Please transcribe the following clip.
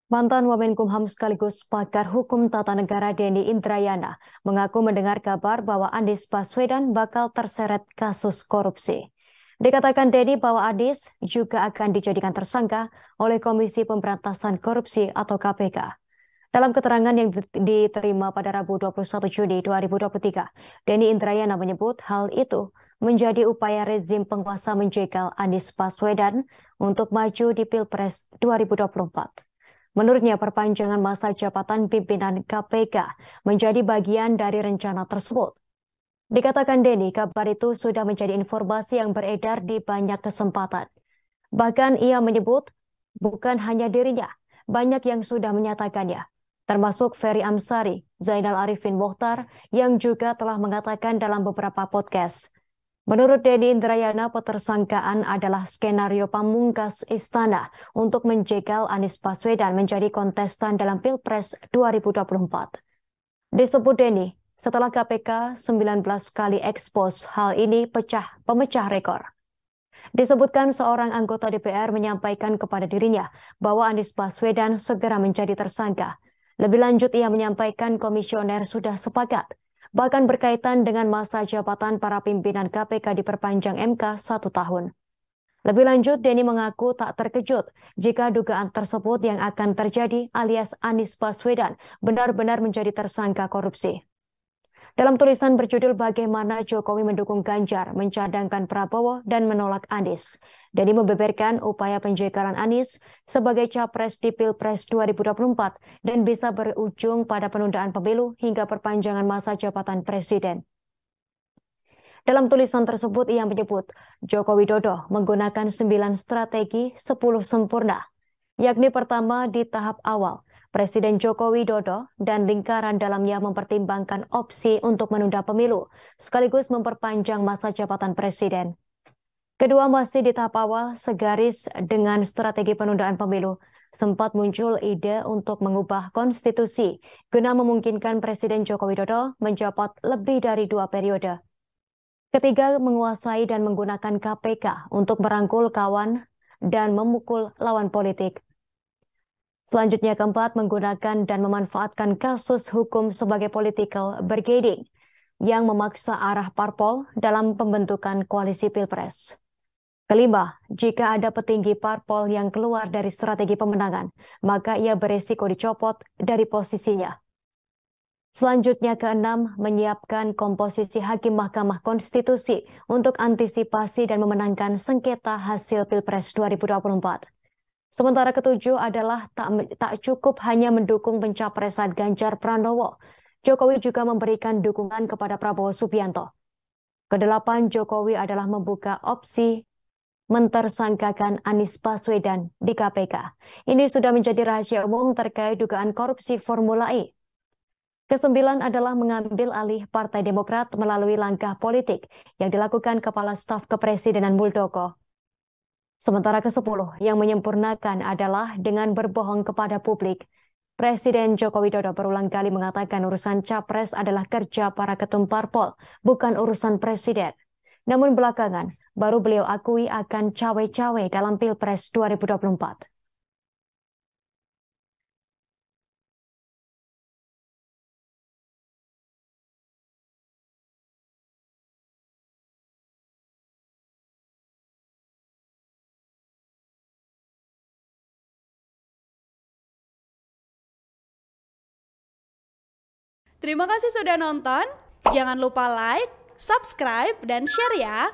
Mantan Wamenkumham sekaligus pakar hukum tata negara Denny Indrayana mengaku mendengar kabar bahwa Anies Baswedan bakal terseret kasus korupsi. Dikatakan Denny bahwa Anies juga akan dijadikan tersangka oleh Komisi Pemberantasan Korupsi atau KPK. Dalam keterangan yang diterima pada Rabu 21 Juni 2023, Denny Indrayana menyebut hal itu menjadi upaya rezim penguasa menjegal Anies Baswedan untuk maju di Pilpres 2024. Menurutnya, perpanjangan masa jabatan pimpinan KPK menjadi bagian dari rencana tersebut. Dikatakan Denny, kabar itu sudah menjadi informasi yang beredar di banyak kesempatan. Bahkan ia menyebut bukan hanya dirinya, banyak yang sudah menyatakannya, termasuk Ferry Amsari, Zainal Arifin Mokhtar, yang juga telah mengatakan dalam beberapa podcast. Menurut Denny Indrayana, petersangkaan adalah skenario pamungkas istana untuk menjegal Anies Baswedan menjadi kontestan dalam Pilpres 2024. Disebut Denny, setelah KPK 19 kali ekspos, hal ini pemecah rekor. Disebutkan seorang anggota DPR menyampaikan kepada dirinya bahwa Anies Baswedan segera menjadi tersangka. Lebih lanjut, ia menyampaikan komisioner sudah sepakat. Bahkan berkaitan dengan masa jabatan para pimpinan KPK diperpanjang MK 1 tahun. Lebih lanjut, Denny mengaku tak terkejut jika dugaan tersebut yang akan terjadi alias Anies Baswedan benar-benar menjadi tersangka korupsi. Dalam tulisan berjudul Bagaimana Jokowi Mendukung Ganjar, Mencadangkan Prabowo, dan Menolak Anies, Denny membeberkan upaya penjegalan Anies sebagai capres di Pilpres 2024 dan bisa berujung pada penundaan pemilu hingga perpanjangan masa jabatan presiden. Dalam tulisan tersebut ia menyebut Joko Widodo menggunakan 9 strategi 10 sempurna, yakni pertama di tahap awal, Presiden Joko Widodo dan lingkaran dalamnya mempertimbangkan opsi untuk menunda pemilu, sekaligus memperpanjang masa jabatan presiden. Kedua, masih di tahap awal, segaris dengan strategi penundaan pemilu, sempat muncul ide untuk mengubah konstitusi guna memungkinkan Presiden Joko Widodo menjabat lebih dari 2 periode. Ketiga, menguasai dan menggunakan KPK untuk merangkul kawan dan memukul lawan politik. Selanjutnya, keempat, menggunakan dan memanfaatkan kasus hukum sebagai political bargaining yang memaksa arah parpol dalam pembentukan koalisi Pilpres. Kelima, jika ada petinggi parpol yang keluar dari strategi pemenangan, maka ia beresiko dicopot dari posisinya. Selanjutnya, keenam, menyiapkan komposisi hakim Mahkamah Konstitusi untuk antisipasi dan memenangkan sengketa hasil Pilpres 2024. Sementara ketujuh adalah tak cukup hanya mendukung pencapresan Ganjar Pranowo. Jokowi juga memberikan dukungan kepada Prabowo Subianto. Kedelapan, Jokowi adalah membuka opsi mentersangkakan Anies Baswedan di KPK. Ini sudah menjadi rahasia umum terkait dugaan korupsi Formula E. Kesembilan adalah mengambil alih Partai Demokrat melalui langkah politik yang dilakukan Kepala Staf Kepresidenan Muldoko. Sementara ke-10 yang menyempurnakan adalah dengan berbohong kepada publik. Presiden Joko Widodo berulang kali mengatakan urusan capres adalah kerja para ketum parpol, bukan urusan presiden. Namun belakangan, baru beliau akui akan cawe-cawe dalam Pilpres 2024. Terima kasih sudah nonton. Jangan lupa like, subscribe, dan share ya.